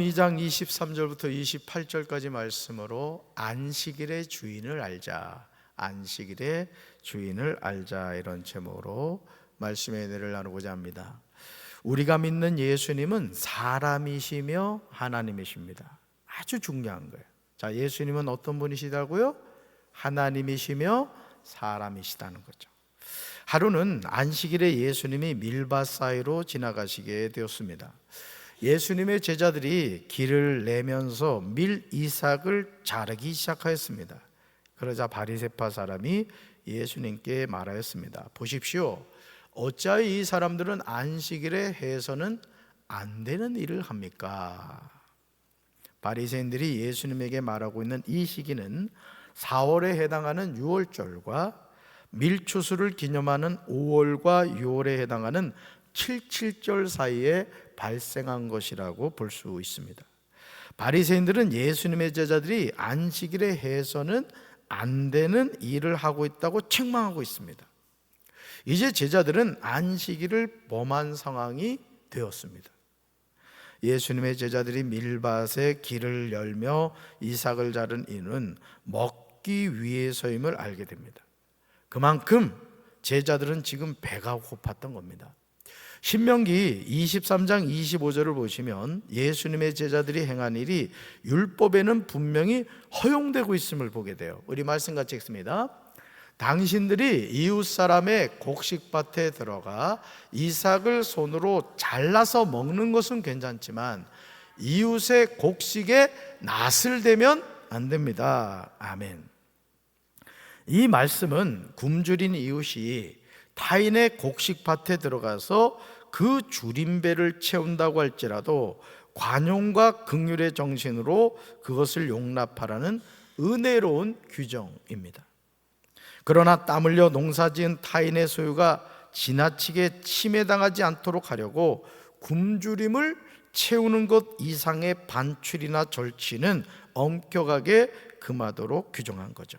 2장 23절부터 28절까지 말씀으로 안식일의 주인을 알자, 안식일의 주인을 알자, 이런 제목으로 말씀의 은혜를 나누고자 합니다. 우리가 믿는 예수님은 사람이시며 하나님이십니다. 아주 중요한 거예요. 자, 예수님은 어떤 분이시다고요? 하나님이시며 사람이시다는 거죠. 하루는 안식일에 예수님이 밀밭 사이로 지나가시게 되었습니다. 예수님의 제자들이 길을 내면서 밀 이삭을 자르기 시작하였습니다. 그러자 바리새파 사람이 예수님께 말하였습니다. 보십시오, 어찌하여 이 사람들은 안식일에 해서는 안 되는 일을 합니까? 바리새인들이 예수님에게 말하고 있는 이 시기는 4월에 해당하는 유월절과 밀추수를 기념하는 5월과 6월에 해당하는 77절 사이에 발생한 것이라고 볼 수 있습니다. 바리새인들은 예수님의 제자들이 안식일에 해서는 안 되는 일을 하고 있다고 책망하고 있습니다. 이제 제자들은 안식일을 범한 상황이 되었습니다. 예수님의 제자들이 밀밭에 길을 열며 이삭을 자른 이유는 먹기 위해서임을 알게 됩니다. 그만큼 제자들은 지금 배가 고팠던 겁니다. 신명기 23장 25절을 보시면 예수님의 제자들이 행한 일이 율법에는 분명히 허용되고 있음을 보게 돼요. 우리 말씀 같이 읽습니다. 당신들이 이웃 사람의 곡식밭에 들어가 이삭을 손으로 잘라서 먹는 것은 괜찮지만 이웃의 곡식에 낫을 대면 안 됩니다. 아멘. 이 말씀은 굶주린 이웃이 타인의 곡식밭에 들어가서 그 줄임배를 채운다고 할지라도 관용과 긍휼의 정신으로 그것을 용납하라는 은혜로운 규정입니다. 그러나 땀 흘려 농사지은 타인의 소유가 지나치게 침해당하지 않도록 하려고 굶주림을 채우는 것 이상의 반출이나 절취는 엄격하게 금하도록 규정한 거죠.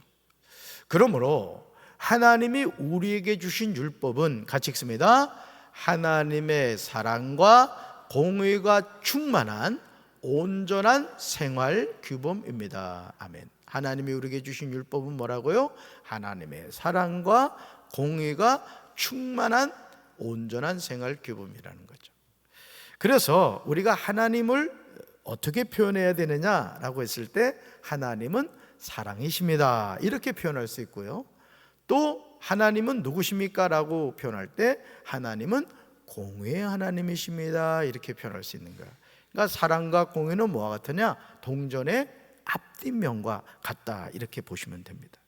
그러므로 하나님이 우리에게 주신 율법은 같이 읽습니다. 하나님의 사랑과 공의가 충만한 온전한 생활 규범입니다. 아멘. 하나님이 우리에게 주신 율법은 뭐라고요? 하나님의 사랑과 공의가 충만한 온전한 생활 규범이라는 거죠. 그래서 우리가 하나님을 어떻게 표현해야 되느냐라고 했을 때 하나님은 사랑이십니다, 이렇게 표현할 수 있고요. 또 하나님은 누구십니까? 라고 표현할 때 하나님은 공의의 하나님이십니다, 이렇게 표현할 수 있는 거예요. 그러니까 사랑과 공의는 뭐와 같으냐? 동전의 앞뒷면과 같다, 이렇게 보시면 됩니다.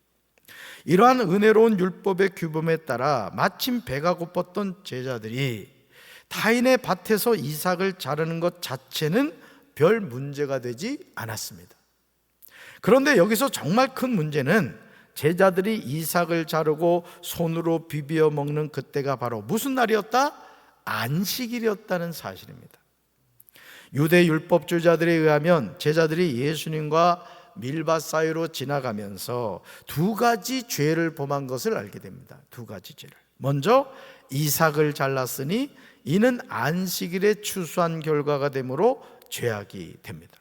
이러한 은혜로운 율법의 규범에 따라 마침 배가 고팠던 제자들이 타인의 밭에서 이삭을 자르는 것 자체는 별 문제가 되지 않았습니다. 그런데 여기서 정말 큰 문제는 제자들이 이삭을 자르고 손으로 비벼 먹는 그때가 바로 무슨 날이었다? 안식일이었다는 사실입니다. 유대 율법주의자들에 의하면 제자들이 예수님과 밀밭 사이로 지나가면서 두 가지 죄를 범한 것을 알게 됩니다. 두 가지 죄를. 먼저 이삭을 잘랐으니 이는 안식일에 추수한 결과가 되므로 죄악이 됩니다.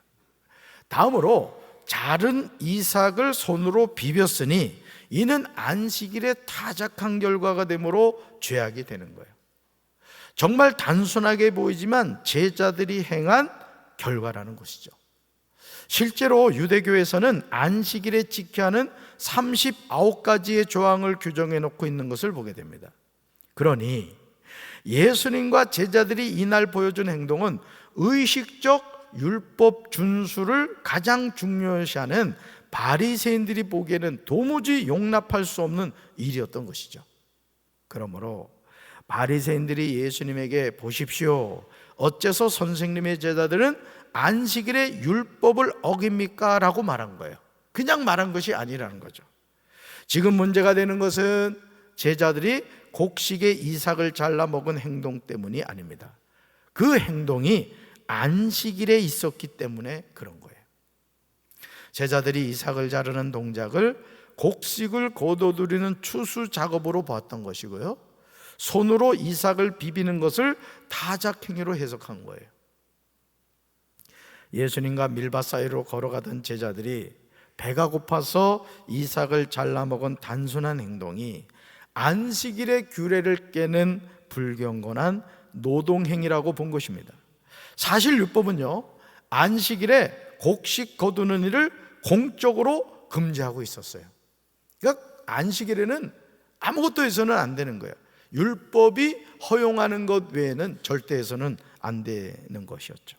다음으로 자른 이삭을 손으로 비볐으니 이는 안식일에 타작한 결과가 되므로 죄악이 되는 거예요. 정말 단순하게 보이지만 제자들이 행한 결과라는 것이죠. 실제로 유대교에서는 안식일에 지켜야 하는 39가지의 조항을 규정해 놓고 있는 것을 보게 됩니다. 그러니 예수님과 제자들이 이날 보여준 행동은 의식적 율법 준수를 가장 중요시하는 바리새인들이 보기에는 도무지 용납할 수 없는 일이었던 것이죠. 그러므로 바리새인들이 예수님에게 보십시오, 어째서 선생님의 제자들은 안식일에 율법을 어깁니까? 라고 말한 거예요. 그냥 말한 것이 아니라는 거죠. 지금 문제가 되는 것은 제자들이 곡식에 이삭을 잘라 먹은 행동 때문이 아닙니다. 그 행동이 안식일에 있었기 때문에 그런 거예요. 제자들이 이삭을 자르는 동작을 곡식을 거둬들이는 추수 작업으로 봤던 것이고요, 손으로 이삭을 비비는 것을 타작행위로 해석한 거예요. 예수님과 밀밭 사이로 걸어가던 제자들이 배가 고파서 이삭을 잘라 먹은 단순한 행동이 안식일의 규례를 깨는 불경건한 노동행위라고 본 것입니다. 사실 율법은요, 안식일에 곡식 거두는 일을 공적으로 금지하고 있었어요. 그러니까 안식일에는 아무것도 해서는 안 되는 거예요. 율법이 허용하는 것 외에는 절대 해서는 안 되는 것이었죠.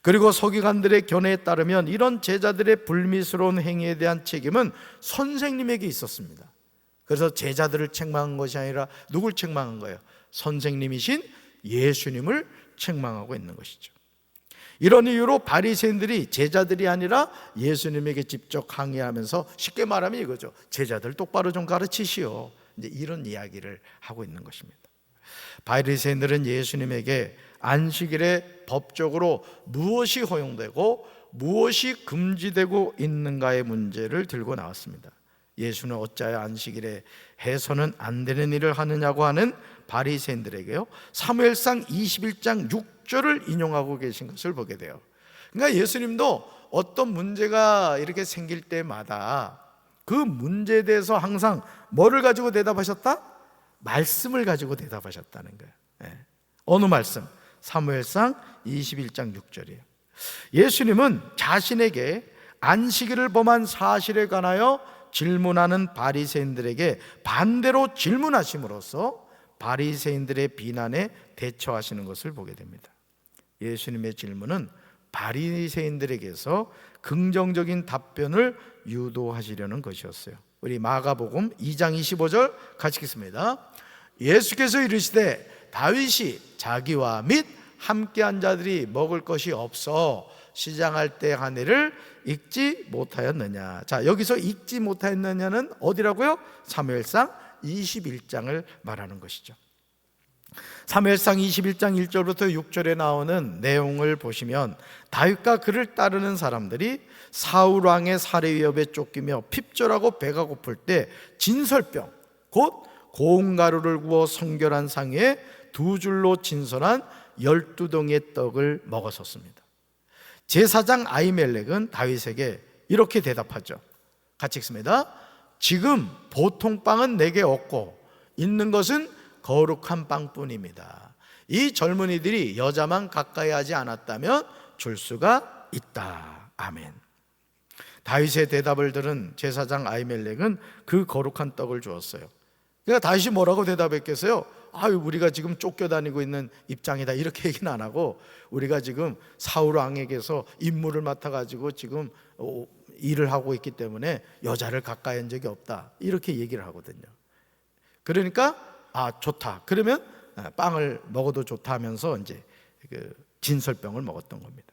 그리고 서기관들의 견해에 따르면 이런 제자들의 불미스러운 행위에 대한 책임은 선생님에게 있었습니다. 그래서 제자들을 책망한 것이 아니라 누굴 책망한 거예요? 선생님이신 예수님을 책망하고 있는 것이죠. 이런 이유로 바리새인들이 제자들이 아니라 예수님에게 직접 항의하면서, 쉽게 말하면 이거죠. 제자들 똑바로 좀 가르치시오. 이제 이런 이야기를 하고 있는 것입니다. 바리새인들은 예수님에게 안식일에 법적으로 무엇이 허용되고 무엇이 금지되고 있는가의 문제를 들고 나왔습니다. 예수는 어찌하여 안식일에 해서는 안 되는 일을 하느냐고 하는 바리새인들에게요, 사무엘상 21장 6절을 인용하고 계신 것을 보게 돼요. 그러니까 예수님도 어떤 문제가 이렇게 생길 때마다 그 문제에 대해서 항상 뭐를 가지고 대답하셨다? 말씀을 가지고 대답하셨다는 거예요. 어느 말씀? 사무엘상 21장 6절이에요. 예수님은 자신에게 안식일을 범한 사실에 관하여 질문하는 바리새인들에게 반대로 질문하심으로써 바리새인들의 비난에 대처하시는 것을 보게 됩니다. 예수님의 질문은 바리새인들에게서 긍정적인 답변을 유도하시려는 것이었어요. 우리 마가복음 2장 25절 같이 읽겠습니다. 예수께서 이르시되 다윗이 자기와 및 함께한 자들이 먹을 것이 없어 시장할 때 한 해를 읽지 못하였느냐. 자, 여기서 읽지 못하였느냐는 어디라고요? 사무엘상 21장을 말하는 것이죠. 사무엘상 21장 1절부터 6절에 나오는 내용을 보시면 다윗과 그를 따르는 사람들이 사울 왕의 살해 위협에 쫓기며 핍절하고 배가 고플 때 진설병, 곧 고운 가루를 구워 성결한 상에 두 줄로 진설한 12덩이의 떡을 먹었었습니다. 제사장 아히멜렉은 다윗에게 이렇게 대답하죠. 같이 읽습니다. 지금 보통 빵은 내게 없고 있는 것은 거룩한 빵뿐입니다. 이 젊은이들이 여자만 가까이 하지 않았다면 줄 수가 있다. 아멘. 다윗의 대답을 들은 제사장 아히멜렉은 그 거룩한 떡을 주었어요. 그러니까 다윗이 뭐라고 대답했겠어요? 우리가 지금 쫓겨다니고 있는 입장이다, 이렇게 얘기는 안 하고, 우리가 지금 사울 왕에게서 임무를 맡아가지고 지금 일을 하고 있기 때문에 여자를 가까이 한 적이 없다, 이렇게 얘기를 하거든요. 그러니까 좋다, 그러면 빵을 먹어도 좋다 하면서 이제 그 진설병을 먹었던 겁니다.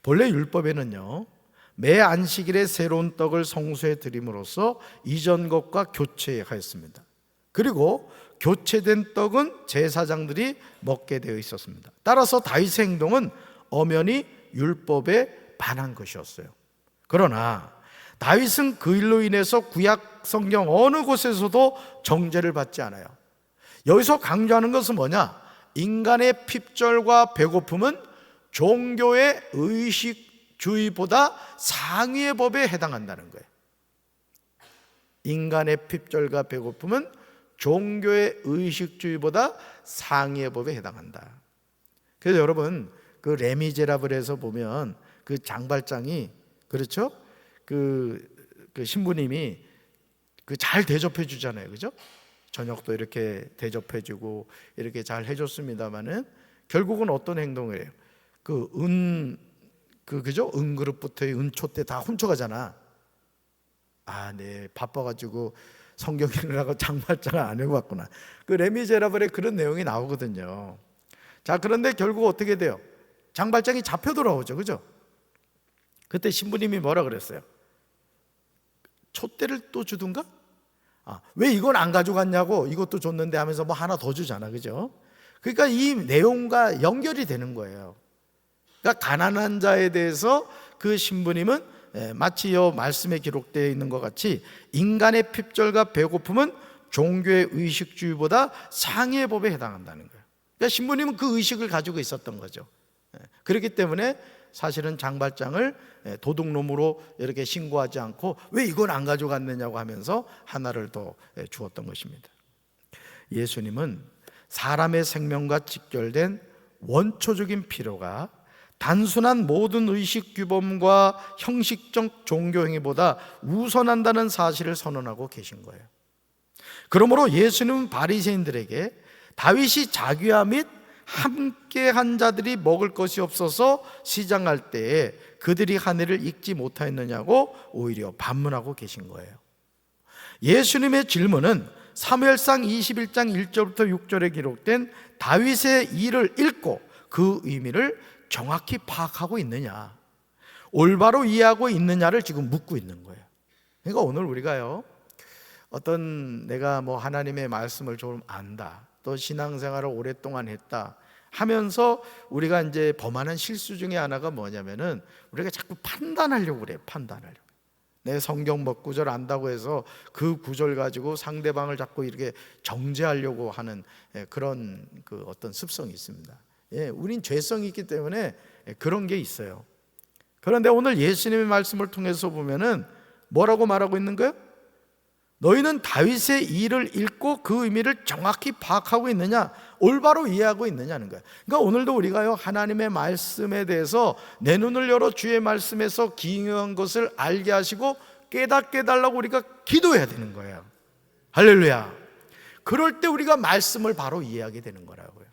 본래 율법에는요, 매 안식일에 새로운 떡을 성소에 드림으로써 이전 것과 교체하였습니다. 그리고 교체된 떡은 제사장들이 먹게 되어 있었습니다. 따라서 다윗의 행동은 엄연히 율법에 반한 것이었어요. 그러나 다윗은 그 일로 인해서 구약 성경 어느 곳에서도 정죄를 받지 않아요. 여기서 강조하는 것은 뭐냐? 인간의 핍절과 배고픔은 종교의 의식주의보다 상위의 법에 해당한다는 거예요. 인간의 핍절과 배고픔은 종교의 의식주의보다 상위의 법에 해당한다. 그래서 여러분, 그 레미제라블에서 보면 그 장발장이, 그렇죠? 그 신부님이 그 잘 대접해 주잖아요, 그죠? 저녁도 이렇게 대접해 주고 이렇게 잘 해줬습니다만은 결국은 어떤 행동을 해요? 그죠? 은그릇부터의 은촛대 다 훔쳐가잖아. 네, 바빠가지고 성경 읽으라고 장발장을 안 해봤구나. 그 레미제라블에 그런 내용이 나오거든요. 자, 그런데 결국 어떻게 돼요? 장발장이 잡혀 돌아오죠, 그죠? 그때 신부님이 뭐라 그랬어요? 촛대를 또 주든가? 왜 이건 안 가져갔냐고, 이것도 줬는데 하면서 뭐 하나 더 주잖아, 그죠? 그러니까 이 내용과 연결이 되는 거예요. 그러니까 가난한 자에 대해서 그 신부님은 마치 이 말씀에 기록되어 있는 것 같이 인간의 핍절과 배고픔은 종교의 의식주의보다 상위의 법에 해당한다는 거예요. 그러니까 신부님은 그 의식을 가지고 있었던 거죠. 그렇기 때문에 사실은 장발장을 도둑놈으로 이렇게 신고하지 않고 왜 이걸 안 가져갔느냐고 하면서 하나를 더 주었던 것입니다. 예수님은 사람의 생명과 직결된 원초적인 필요가 단순한 모든 의식 규범과 형식적 종교 행위보다 우선한다는 사실을 선언하고 계신 거예요. 그러므로 예수님은 바리새인들에게 다윗이 자기와 및 함께 한 자들이 먹을 것이 없어서 시장할 때에 그들이 한 해를 읽지 못하였느냐고 오히려 반문하고 계신 거예요. 예수님의 질문은 사무엘상 21장 1절부터 6절에 기록된 다윗의 일을 읽고 그 의미를 정확히 파악하고 있느냐, 올바로 이해하고 있느냐를 지금 묻고 있는 거예요. 그러니까 오늘 우리가요, 어떤 내가 뭐 하나님의 말씀을 좀 안다, 또 신앙생활을 오랫동안 했다 하면서 우리가 이제 범하는 실수 중에 하나가 뭐냐면은 우리가 자꾸 판단하려고 그래요. 판단하려고. 내 성경 몇 구절 안다고 해서 그 구절 가지고 상대방을 자꾸 이렇게 정죄하려고 하는 그런 그 어떤 습성이 있습니다. 우린 죄성이 있기 때문에 그런 게 있어요. 그런데 오늘 예수님의 말씀을 통해서 보면은 뭐라고 말하고 있는 거예요? 너희는 다윗의 일을 읽고 그 의미를 정확히 파악하고 있느냐, 올바로 이해하고 있느냐는 거예요. 그러니까 오늘도 우리가요, 하나님의 말씀에 대해서 내 눈을 열어 주의 말씀에서 기이한 것을 알게 하시고 깨닫게 해달라고 우리가 기도해야 되는 거예요. 할렐루야. 그럴 때 우리가 말씀을 바로 이해하게 되는 거라고요.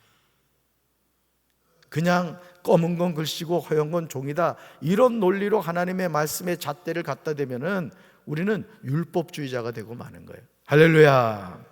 그냥 검은 건 글씨고 허연 건 종이다, 이런 논리로 하나님의 말씀의 잣대를 갖다 대면은 우리는 율법주의자가 되고 마는 거예요. 할렐루야.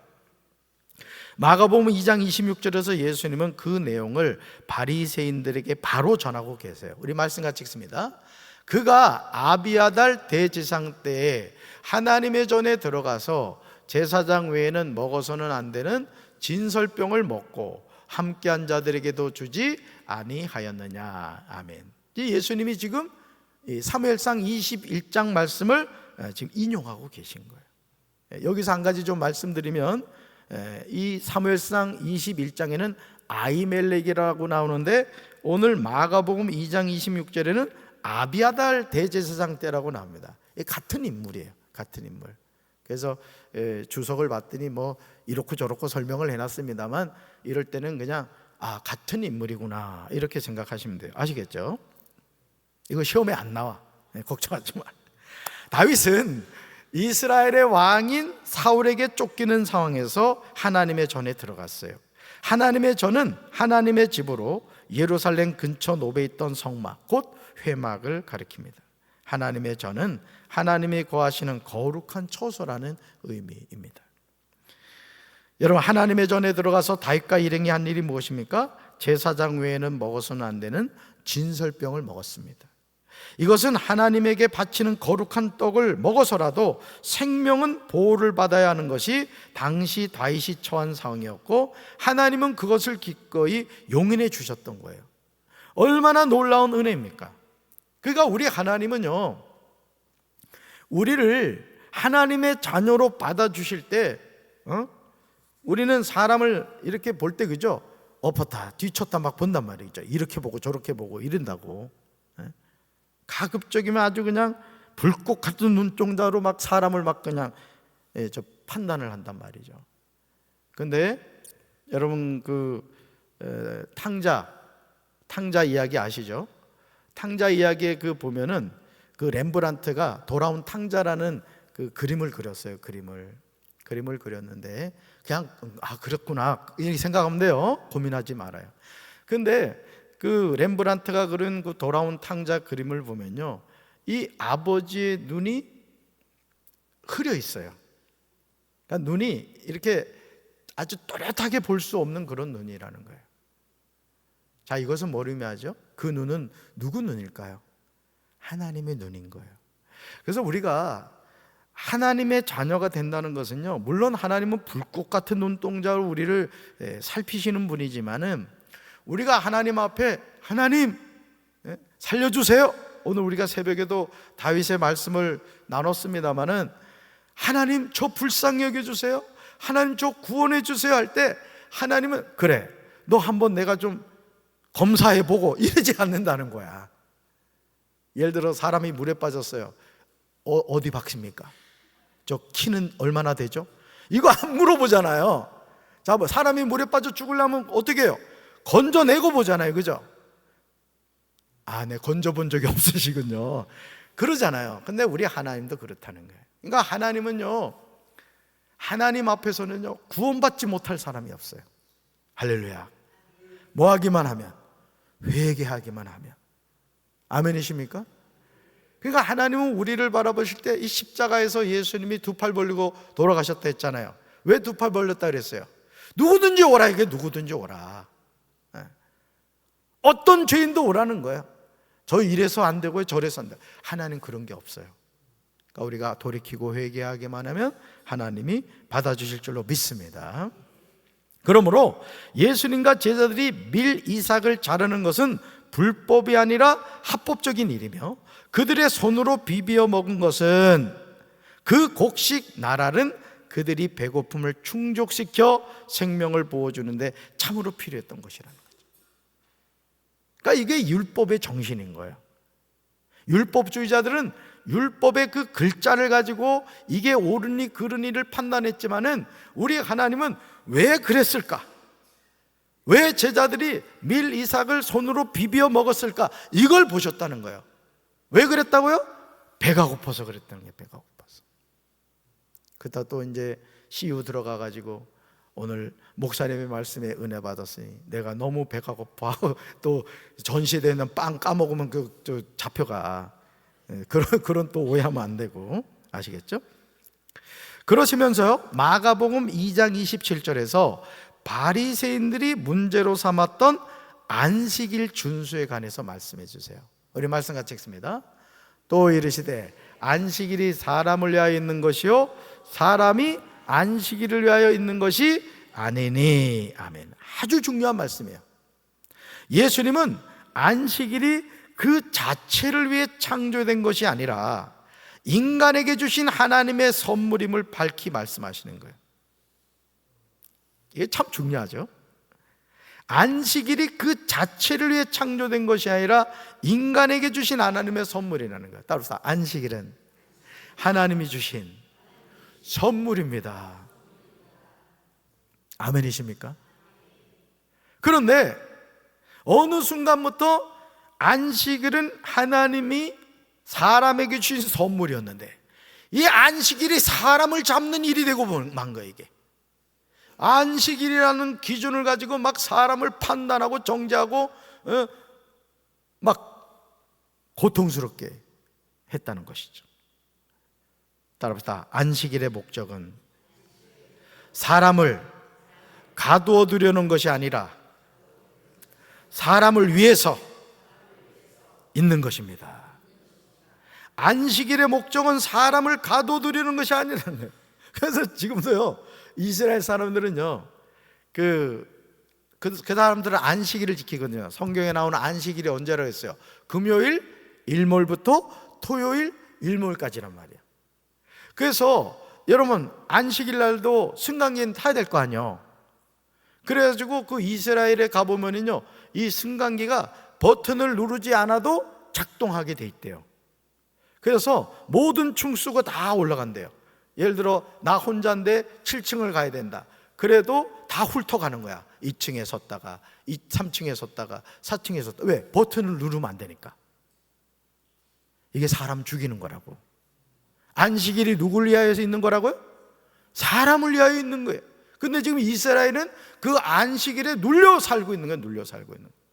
마가복음 2장 26절에서 예수님은 그 내용을 바리새인들에게 바로 전하고 계세요. 우리 말씀 같이 읽습니다. 그가 아비아달 대제사장 때에 하나님의 전에 들어가서 제사장 외에는 먹어서는 안 되는 진설병을 먹고 함께한 자들에게도 주지 아니하였느냐. 아멘. 예수님이 지금 사무엘상 21장 말씀을 지금 인용하고 계신 거예요. 여기서 한 가지 좀 말씀드리면, 이 사무엘상 21장에는 아히멜렉이라고 나오는데 오늘 마가복음 2장 26절에는 아비아달 대제사장 때라고 나옵니다. 같은 인물이에요. 같은 인물. 그래서 주석을 봤더니 뭐 이렇고 저렇고 설명을 해놨습니다만, 이럴 때는 그냥 같은 인물이구나 이렇게 생각하시면 돼요. 아시겠죠? 이거 시험에 안 나와. 걱정하지 마. 다윗은 이스라엘의 왕인 사울에게 쫓기는 상황에서 하나님의 전에 들어갔어요. 하나님의 전은 하나님의 집으로 예루살렘 근처 노베에 있던 성막, 곧 회막을 가리킵니다. 하나님의 전은 하나님이 거하시는 거룩한 처소라는 의미입니다. 여러분, 하나님의 전에 들어가서 다윗과 일행이 한 일이 무엇입니까? 제사장 외에는 먹어서는 안 되는 진설병을 먹었습니다. 이것은 하나님에게 바치는 거룩한 떡을 먹어서라도 생명은 보호를 받아야 하는 것이 당시 다윗이 처한 상황이었고, 하나님은 그것을 기꺼이 용인해 주셨던 거예요. 얼마나 놀라운 은혜입니까? 그러니까 우리 하나님은요, 우리를 하나님의 자녀로 받아주실 때 우리는 사람을 이렇게 볼 때, 그죠? 엎었다 뒤쳤다 막 본단 말이죠. 이렇게 보고 저렇게 보고 이런다고. 가급적이면 아주 그냥 불꽃 같은 눈동자로 막 사람을 막 그냥 판단을 한단 말이죠. 근데 여러분 탕자 이야기 아시죠? 탕자 이야기에 보면은 그 렘브란트가 돌아온 탕자라는 그 그림을 그렸어요. 그림을 그렸는데 그냥 그렇구나 이렇게 생각하면 돼요. 고민하지 말아요. 근데 그 렘브란트가 그린 그 돌아온 탕자 그림을 보면요, 이 아버지의 눈이 흐려 있어요. 그러니까 눈이 이렇게 아주 또렷하게 볼 수 없는 그런 눈이라는 거예요. 자, 이것은 뭘 의미하죠? 그 눈은 누구 눈일까요? 하나님의 눈인 거예요. 그래서 우리가 하나님의 자녀가 된다는 것은요, 물론 하나님은 불꽃 같은 눈동자로 우리를 살피시는 분이지만은, 우리가 하나님 앞에 하나님 살려주세요. 오늘 우리가 새벽에도 다윗의 말씀을 나눴습니다마는, 하나님 저 불쌍히 여겨주세요, 하나님 저 구원해 주세요 할 때 하나님은 그래 너 한번 내가 좀 검사해보고 이러지 않는다는 거야. 예를 들어 사람이 물에 빠졌어요. 어디 박습니까? 저 키는 얼마나 되죠? 이거 안 물어보잖아요. 자, 뭐 사람이 물에 빠져 죽으려면 어떻게 해요? 건져내고 보잖아요, 그죠? 네, 건져본 적이 없으시군요. 그러잖아요. 근데 우리 하나님도 그렇다는 거예요. 그러니까 하나님은요, 하나님 앞에서는요, 구원받지 못할 사람이 없어요. 할렐루야. 뭐 하기만 하면, 회개하기만 하면. 아멘이십니까? 그러니까 하나님은 우리를 바라보실 때 이 십자가에서 예수님이 두 팔 벌리고 돌아가셨다 했잖아요. 왜 두 팔 벌렸다 그랬어요? 누구든지 오라, 이게 누구든지 오라. 어떤 죄인도 오라는 거예요. 저 이래서 안 되고요, 저래서 안 돼요. 하나님 그런 게 없어요. 그러니까 우리가 돌이키고 회개하기만 하면 하나님이 받아주실 줄로 믿습니다. 그러므로 예수님과 제자들이 밀 이삭을 자르는 것은 불법이 아니라 합법적인 일이며, 그들의 손으로 비비어 먹은 것은 그 곡식 나랄은 그들이 배고픔을 충족시켜 생명을 보호주는데 참으로 필요했던 것이라는 거죠. 그러니까 이게 율법의 정신인 거예요. 율법주의자들은 율법의 그 글자를 가지고 이게 옳으니 그르니를 판단했지만은 우리 하나님은 왜 그랬을까? 왜 제자들이 밀 이삭을 손으로 비벼 먹었을까? 이걸 보셨다는 거예요. 왜 그랬다고요? 배가 고파서 그랬다는 거예요. 배가 고파서. 그러다 또 이제 CU 들어가 가지고 오늘 목사님의 말씀에 은혜 받았으니 내가 너무 배가 고파. 또 전시되는 빵 까먹으면 잡혀가. 그런 또 오해하면 안 되고, 아시겠죠? 그러시면서요, 마가복음 2장 27절에서 바리새인들이 문제로 삼았던 안식일 준수에 관해서 말씀해 주세요. 우리 말씀 같이 읽습니다. 또 이르시되 안식일이 사람을 위하여 있는 것이요 사람이 안식일을 위하여 있는 것이 아니니. 아멘. 아주 중요한 말씀이에요. 예수님은 안식일이 그 자체를 위해 창조된 것이 아니라 인간에게 주신 하나님의 선물임을 밝히 말씀하시는 거예요. 이게 참 중요하죠. 안식일이 그 자체를 위해 창조된 것이 아니라 인간에게 주신 하나님의 선물이라는 거예요. 따라서 안식일은 하나님이 주신 선물입니다. 아멘이십니까? 그런데 어느 순간부터 안식일은 하나님이 사람에게 주신 선물이었는데 이 안식일이 사람을 잡는 일이 되고 만 거예요. 이게 안식일이라는 기준을 가지고 막 사람을 판단하고 정죄하고 막 고통스럽게 했다는 것이죠. 따라서 안식일의 목적은 사람을 가두어 두려는 것이 아니라 사람을 위해서 있는 것입니다. 안식일의 목적은 사람을 가두어 두려는 것이 아니라는 거예요. 그래서 지금도요, 이스라엘 사람들은요, 그 사람들은 안식일을 지키거든요. 성경에 나오는 안식일이 언제라고 했어요? 금요일 일몰부터 토요일 일몰까지란 말이에요. 그래서 여러분 안식일 날도 승강기는 타야 될 거 아니에요. 그래가지고 그 이스라엘에 가보면은요, 이 승강기가 버튼을 누르지 않아도 작동하게 돼 있대요. 그래서 모든 충수가 다 올라간대요. 예를 들어 나 혼자인데 7층을 가야 된다. 그래도 다 훑어가는 거야. 2층에 섰다가 3층에 섰다가 4층에 섰다가. 왜? 버튼을 누르면 안 되니까. 이게 사람 죽이는 거라고. 안식일이 누굴 위하여서 있는 거라고요? 사람을 위하여 있는 거예요. 근데 지금 이스라엘은 그 안식일에 눌려 살고 있는 거예요. 눌려 살고 있는 거예요.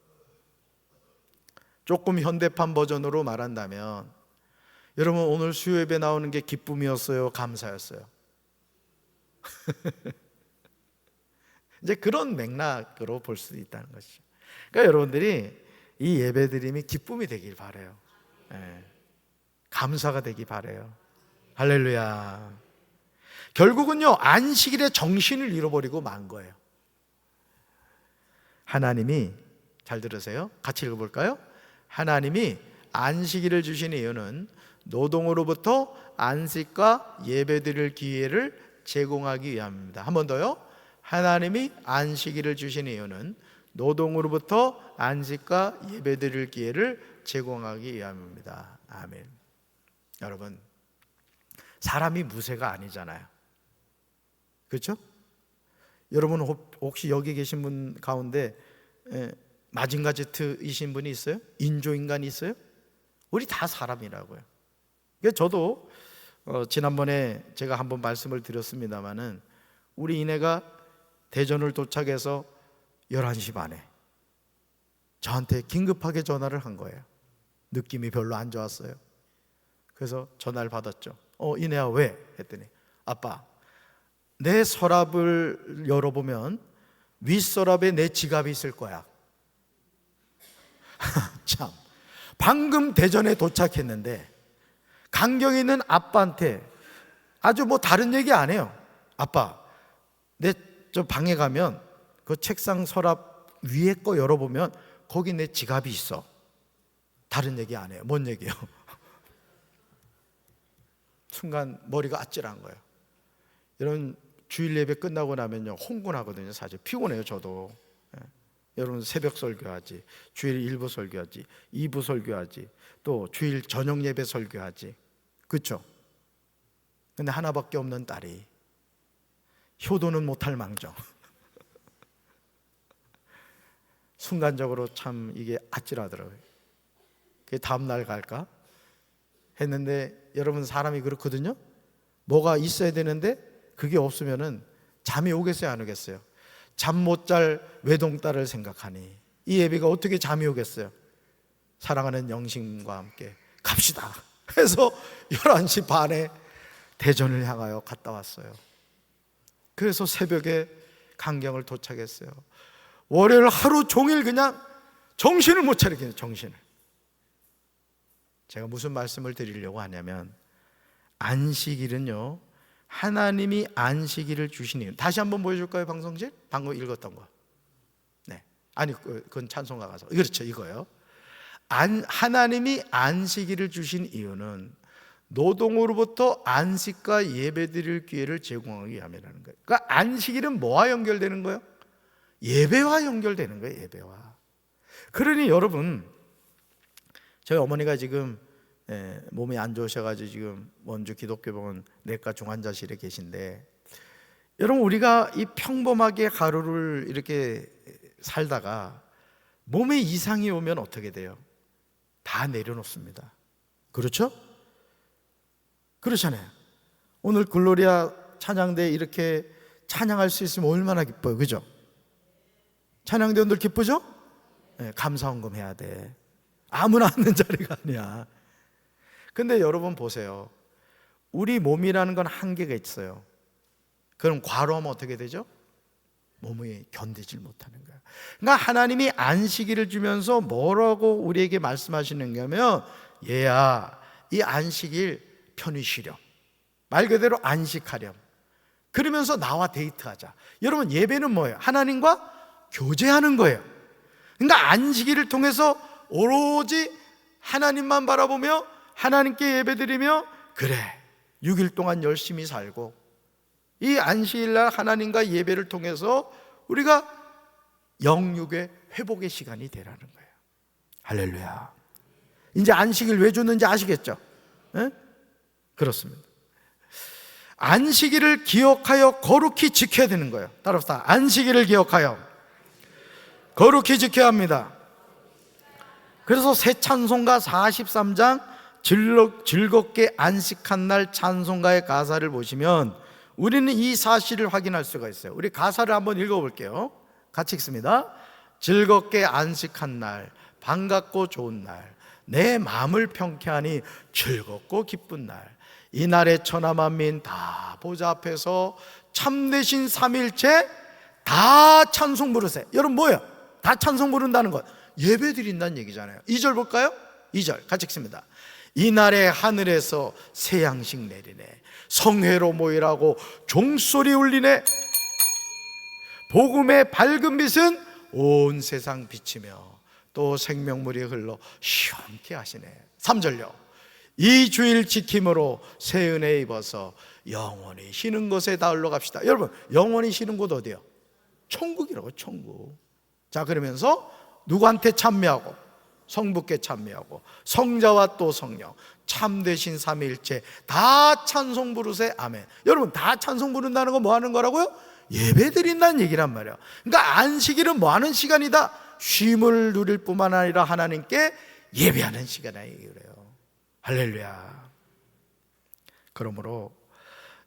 조금 현대판 버전으로 말한다면, 여러분 오늘 수요 예배 나오는 게 기쁨이었어요? 감사였어요? 이제 그런 맥락으로 볼 수도 있다는 것이죠. 그러니까 여러분들이 이 예배드림이 기쁨이 되길 바라요. 감사가 되길 바라요. 할렐루야. 결국은요, 안식일의 정신을 잃어버리고 만 거예요. 하나님이, 잘 들으세요, 같이 읽어볼까요? 하나님이 안식일을 주신 이유는 노동으로부터 안식과 예배드릴 기회를 제공하기 위함입니다. 한 번 더요. 하나님이 안식일을 주신 이유는 노동으로부터 안식과 예배드릴 기회를 제공하기 위함입니다. 아멘. 여러분, 사람이 무쇠가 아니잖아요. 그렇죠? 여러분 혹시 여기 계신 분 가운데 마징가 Z이신 분이 있어요? 인조인간이 있어요? 우리 다 사람이라고요. 그러니까 저도 지난번에 제가 한번 말씀을 드렸습니다마는 우리 이내가 대전을 도착해서 11시 반에 저한테 긴급하게 전화를 한 거예요. 느낌이 별로 안 좋았어요. 그래서 전화를 받았죠. 이내야 왜? 했더니 아빠, 내 서랍을 열어보면 윗서랍에 내 지갑이 있을 거야. 참, 방금 대전에 도착했는데 강경에 있는 아빠한테 아주 뭐 다른 얘기 안 해요. 아빠, 내 저 방에 가면 그 책상 서랍 위에 거 열어보면 거기 내 지갑이 있어. 다른 얘기 안 해요. 뭔 얘기예요? 순간 머리가 아찔한 거예요. 이런 주일 예배 끝나고 나면요 혼곤하거든요. 사실 피곤해요. 저도. 여러분 새벽 설교하지, 주일 1부 설교하지, 2부 설교하지, 또 주일 저녁 예배 설교하지. 그렇죠? 근데 하나밖에 없는 딸이 효도는 못할 망정. 순간적으로 참 이게 아찔하더라고요. 그게 다음날 갈까 했는데, 여러분 사람이 그렇거든요. 뭐가 있어야 되는데 그게 없으면은 잠이 오겠어요, 안 오겠어요? 잠 못 잘 외동딸을 생각하니 이 예배가 어떻게 잠이 오겠어요? 사랑하는 영신과 함께 갑시다 해서 11시 반에 대전을 향하여 갔다 왔어요. 그래서 새벽에 강경을 도착했어요. 월요일 하루 종일 그냥 정신을 못 차리겠어요. 정신을. 제가 무슨 말씀을 드리려고 하냐면, 안식일은요 하나님이 안식일을 주신 이유. 다시 한번 보여줄까요? 방송실? 방금 읽었던 거. 네. 아니 그건 찬송가 가서. 그렇죠, 이거요. 하나님이 안식일을 주신 이유는 노동으로부터 안식과 예배드릴 기회를 제공하기 위함이라는 거예요. 그러니까 안식일은 뭐와 연결되는 거예요? 예배와 연결되는 거예요. 예배와. 그러니 여러분, 저희 어머니가 지금 몸이 안 좋으셔가지고 지금 원주 기독교병원 내과 중환자실에 계신데, 여러분 우리가 이 평범하게 하루를 이렇게 살다가 몸에 이상이 오면 어떻게 돼요? 다 내려놓습니다. 그렇죠? 그렇잖아요. 오늘 글로리아 찬양대 이렇게 찬양할 수 있으면 얼마나 기뻐요. 그죠? 찬양대원들 기쁘죠? 네, 감사헌금 해야 돼. 아무나 앉는 자리가 아니야. 근데 여러분 보세요. 우리 몸이라는 건 한계가 있어요. 그럼 과로하면 어떻게 되죠? 몸이 견디질 못하는 거예요. 그러니까 하나님이 안식일을 주면서 뭐라고 우리에게 말씀하시는 거냐면, 얘야, 이 안식일 편히 쉬렴. 말 그대로 안식하렴. 그러면서 나와 데이트하자. 여러분 예배는 뭐예요? 하나님과 교제하는 거예요. 그러니까 안식일을 통해서 오로지 하나님만 바라보며 하나님께 예배드리며, 그래 6일 동안 열심히 살고, 이 안식일날 하나님과 예배를 통해서 우리가 영육의 회복의 시간이 되라는 거예요. 할렐루야. 이제 안식일 왜 줬는지 아시겠죠? 네? 그렇습니다. 안식일을 기억하여 거룩히 지켜야 되는 거예요. 따라서 안식일을 기억하여 거룩히 지켜야 합니다. 그래서 새 찬송가 43장 즐겁게 안식한 날 찬송가의 가사를 보시면 우리는 이 사실을 확인할 수가 있어요. 우리 가사를 한번 읽어볼게요. 같이 읽습니다. 즐겁게 안식한 날, 반갑고 좋은 날, 내 마음을 평쾌하니 즐겁고 기쁜 날, 이날에 천하만민 다 보좌 앞에서 참되신 삼일체 다 찬송 부르세요. 여러분 뭐예요? 다 찬송 부른다는 것, 예배 드린다는 얘기잖아요. 2절 볼까요? 2절 같이 읽습니다. 이날에 하늘에서 새 양식 내리네, 성회로 모이라고 종소리 울리네, 복음의 밝은 빛은 온 세상 비치며 또 생명물이 흘러 시원케 하시네. 3절요. 이 주일 지킴으로 새 은혜 입어서 영원히 쉬는 곳에 닿으러 갑시다. 여러분 영원히 쉬는 곳 어디요? 천국이라고, 천국. 자, 그러면서 누구한테 참여하고? 성부께 찬미하고 성자와 또 성령 참되신 삼위일체 다 찬송 부르세. 아멘. 여러분, 다 찬송 부른다는 건 뭐 하는 거라고요? 예배 드린다는 얘기란 말이에요. 그러니까 안식일은 뭐 하는 시간이다? 쉼을 누릴 뿐만 아니라 하나님께 예배하는 시간이라 그래요. 할렐루야. 그러므로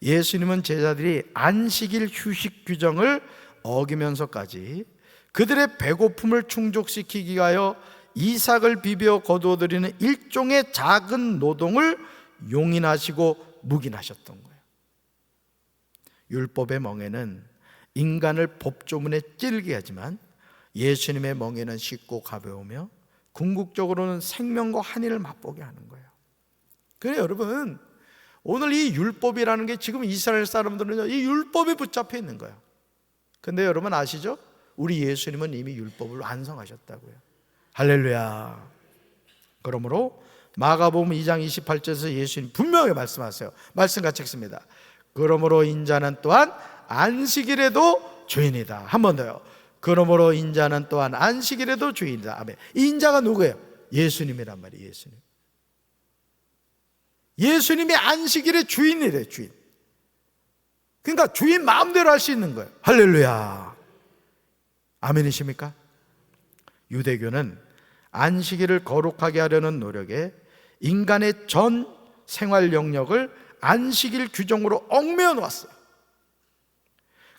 예수님은 제자들이 안식일 휴식 규정을 어기면서까지 그들의 배고픔을 충족시키기 위하여 이삭을 비벼 거두어 드리는 일종의 작은 노동을 용인하시고 묵인하셨던 거예요. 율법의 멍에는 인간을 법조문에 찔게 하지만 예수님의 멍에는 쉽고 가벼우며 궁극적으로는 생명과 한의를 맛보게 하는 거예요. 그래요, 여러분, 오늘 이 율법이라는 게 지금 이스라엘 사람들은 이 율법에 붙잡혀 있는 거예요. 근데 여러분 아시죠? 우리 예수님은 이미 율법을 완성하셨다고요. 할렐루야. 그러므로 마가복음 2장 28절에서 예수님 분명히 말씀하세요. 말씀 같이 읽습니다. 그러므로 인자는 또한 안식일에도 주인이다. 한 번 더요. 그러므로 인자는 또한 안식일에도 주인이다. 아멘. 이 인자가 누구예요? 예수님이란 말이에요. 예수님. 예수님이 안식일의 주인이래요. 주인. 그러니까 주인 마음대로 할 수 있는 거예요. 할렐루야. 아멘이십니까? 유대교는 안식일을 거룩하게 하려는 노력에 인간의 전 생활 영역을 안식일 규정으로 얽매어 놓았어요.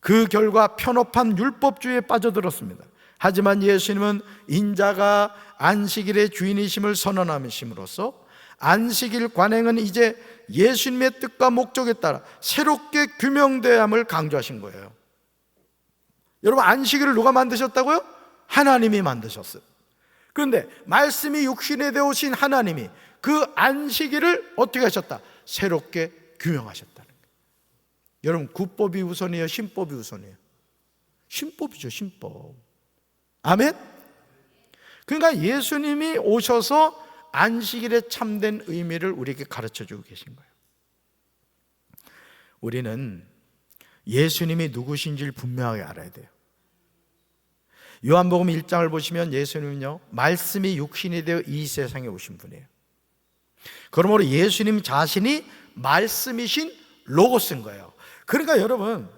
그 결과 편협한 율법주의에 빠져들었습니다. 하지만 예수님은 인자가 안식일의 주인이심을 선언하심으로써 안식일 관행은 이제 예수님의 뜻과 목적에 따라 새롭게 규명되어야 함을 강조하신 거예요. 여러분, 안식일을 누가 만드셨다고요? 하나님이 만드셨어요. 그런데 말씀이 육신에 되어 오신 하나님이 그 안식일을 어떻게 하셨다? 새롭게 규명하셨다는 거예요. 여러분, 굿법이 우선이에요? 신법이 우선이에요? 신법이죠. 신법. 아멘? 그러니까 예수님이 오셔서 안식일의 참된 의미를 우리에게 가르쳐주고 계신 거예요. 우리는 예수님이 누구신지를 분명하게 알아야 돼요. 요한복음 1장을 보시면 예수님은요, 말씀이 육신이 되어 이 세상에 오신 분이에요. 그러므로 예수님 자신이 말씀이신 로고스인 거예요. 그러니까 여러분,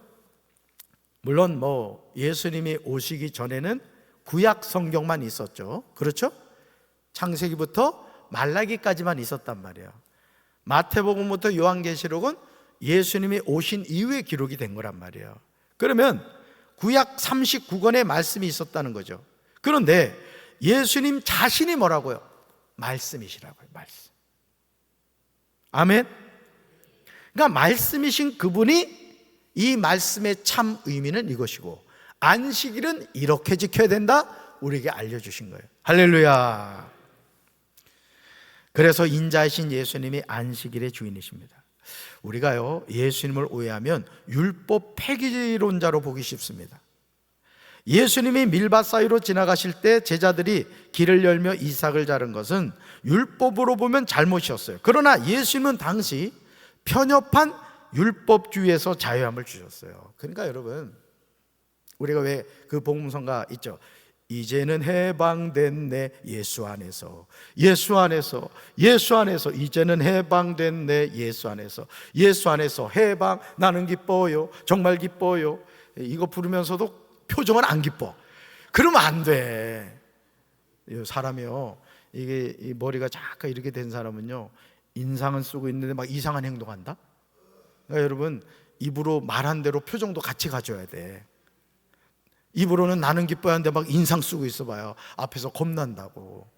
물론 뭐 예수님이 오시기 전에는 구약 성경만 있었죠. 그렇죠? 창세기부터 말라기까지만 있었단 말이에요. 마태복음부터 요한계시록은 예수님이 오신 이후에 기록이 된 거란 말이에요. 그러면 구약 39권의 말씀이 있었다는 거죠. 그런데 예수님 자신이 뭐라고요? 말씀이시라고요. 말씀. 아멘. 그러니까 말씀이신 그분이 이 말씀의 참 의미는 이것이고 안식일은 이렇게 지켜야 된다, 우리에게 알려주신 거예요. 할렐루야. 그래서 인자이신 예수님이 안식일의 주인이십니다. 우리가요, 예수님을 오해하면 율법 폐기론자로 보기 쉽습니다. 예수님이 밀밭 사이로 지나가실 때 제자들이 길을 열며 이삭을 자른 것은 율법으로 보면 잘못이었어요. 그러나 예수님은 당시 편협한 율법주의에서 자유함을 주셨어요. 그러니까 여러분, 우리가 왜 그 복음성가 있죠? 이제는 해방됐네 예수 안에서, 예수 안에서, 예수 안에서, 이제는 해방됐네 예수 안에서, 예수 안에서 해방, 나는 기뻐요, 정말 기뻐요. 이거 부르면서도 표정은 안 기뻐. 그러면 안 돼. 사람이요, 이게 이 머리가 잠깐 이렇게 된 사람은요, 인상은 쓰고 있는데 막 이상한 행동한다. 그러니까 여러분, 입으로 말한 대로 표정도 같이 가져야 돼. 입으로는 나는 기뻐야 하는데 막 인상 쓰고 있어 봐요. 앞에서 겁난다고.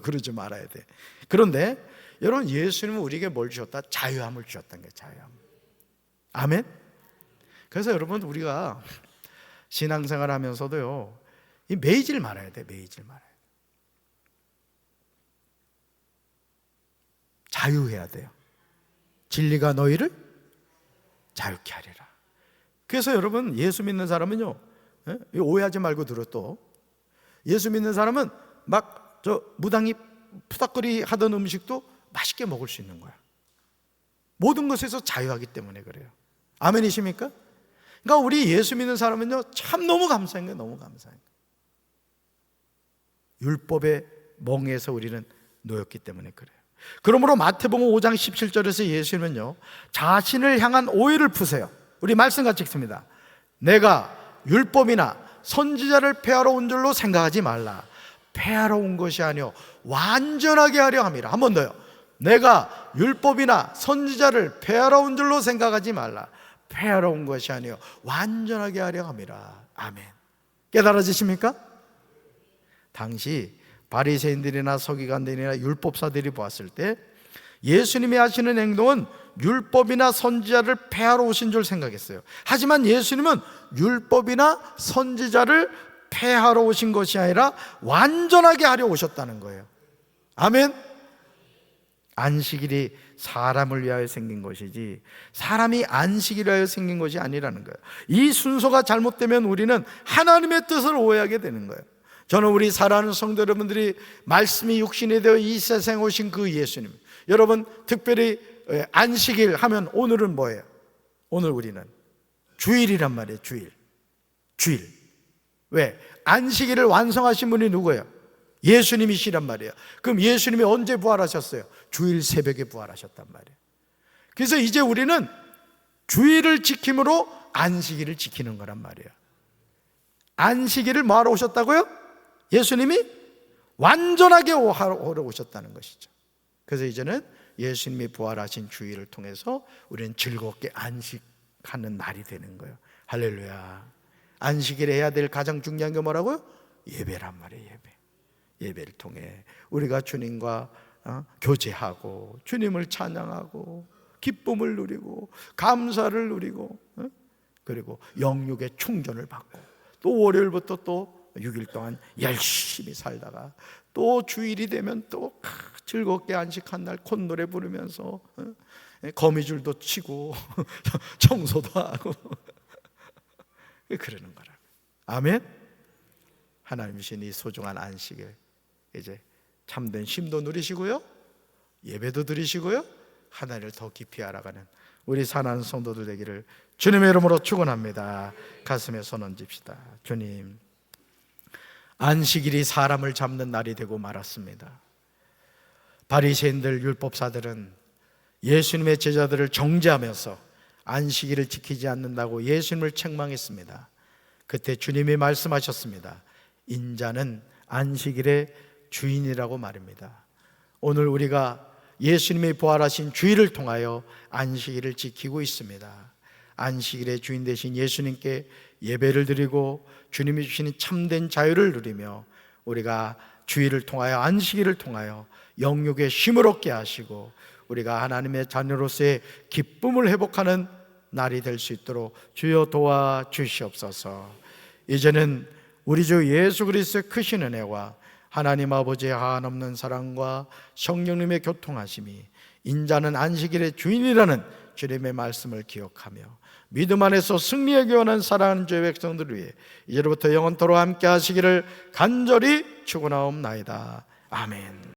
그러지 말아야 돼. 그런데 여러분, 예수님은 우리에게 뭘 주셨다? 자유함을 주셨다는 거예요. 자유함. 아멘. 그래서 여러분, 우리가 신앙생활 하면서도요, 이 매이질 말아야 돼. 매이질 말아야 돼. 자유해야 돼요. 진리가 너희를 자유케 하리라. 그래서 여러분, 예수 믿는 사람은요, 오해하지 말고 들어. 또 예수 믿는 사람은 막 저 무당이 푸닥거리 하던 음식도 맛있게 먹을 수 있는 거야. 모든 것에서 자유하기 때문에 그래요. 아멘이십니까? 그러니까 우리 예수 믿는 사람은요, 참 너무 감사한 거예요. 너무 감사한 거예요. 율법에 멍에서 우리는 놓였기 때문에 그래요. 그러므로 마태복음 5장 17절에서 예수님은요, 자신을 향한 오해를 푸세요. 우리 말씀 같이 읽습니다. 내가 율법이나 선지자를 폐하러 온 줄로 생각하지 말라. 폐하러 온 것이 아니요 완전하게 하려 함이라. 한 번 더요. 내가 율법이나 선지자를 폐하러 온 줄로 생각하지 말라. 폐하러 온 것이 아니요 완전하게 하려 함이라. 아멘. 깨달아지십니까? 당시 바리새인들이나 서기관들이나 율법사들이 보았을 때 예수님이 하시는 행동은 율법이나 선지자를 폐하러 오신 줄 생각했어요. 하지만 예수님은 율법이나 선지자를 폐하러 오신 것이 아니라 완전하게 하려 오셨다는 거예요. 아멘. 안식일이 사람을 위하여 생긴 것이지 사람이 안식일을 위하여 생긴 것이 아니라는 거예요. 이 순서가 잘못되면 우리는 하나님의 뜻을 오해하게 되는 거예요. 저는 우리 사랑하는 성도 여러분들이 말씀이 육신이 되어 이 세상에 오신 그 예수님, 여러분 특별히 안식일 하면 오늘은 뭐예요? 오늘 우리는 주일이란 말이에요. 주일. 왜? 안식일을 완성하신 분이 누구예요? 예수님이시란 말이에요. 그럼 예수님이 언제 부활하셨어요? 주일 새벽에 부활하셨단 말이에요. 그래서 이제 우리는 주일을 지킴으로 안식일을 지키는 거란 말이에요. 안식일을 뭐하러 오셨다고요? 예수님이 완전하게 하러 오셨다는 것이죠. 그래서 이제는 예수님이 부활하신 주일을 통해서 우리는 즐겁게 안식하는 날이 되는 거예요. 할렐루야. 안식일에 해야 될 가장 중요한 게 뭐라고요? 예배란 말이에요. 예배를 통해 우리가 주님과 교제하고 주님을 찬양하고 기쁨을 누리고 감사를 누리고 그리고 영육의 충전을 받고 또 월요일부터 또 6일 동안 열심히 살다가 또 주일이 되면 또 즐겁게 안식한 날 콧노래 부르면서 거미줄도 치고 청소도 하고 그러는 거라고. 아멘. 하나님 주신 이 소중한 안식을 이제 참된 쉼도 누리시고요, 예배도 드리시고요, 하나님을 더 깊이 알아가는 우리 사랑하는 성도들 되기를 주님의 이름으로 축원합니다. 가슴에 손 얹읍시다. 주님, 안식일이 사람을 잡는 날이 되고 말았습니다. 바리새인들, 율법사들은 예수님의 제자들을 정죄하면서 안식일을 지키지 않는다고 예수님을 책망했습니다. 그때 주님이 말씀하셨습니다. 인자는 안식일의 주인이라고 말입니다. 오늘 우리가 예수님이 부활하신 주일을 통하여 안식일을 지키고 있습니다. 안식일의 주인 되신 예수님께 예배를 드리고 주님이 주시는 참된 자유를 누리며 우리가 주일을 통하여 안식일을 통하여 영육의 쉼을 얻게 하시고 우리가 하나님의 자녀로서의 기쁨을 회복하는 날이 될 수 있도록 주여 도와주시옵소서. 이제는 우리 주 예수 그리스도의 크신 은혜와 하나님 아버지의 한없는 사랑과 성령님의 교통하심이 인자는 안식일의 주인이라는 주님의 말씀을 기억하며 믿음 안에서 승리하기 원하는 사랑하는 주의 백성들을 위해 이제로부터 영원토록 함께 하시기를 간절히 축원하옵나이다. 아멘.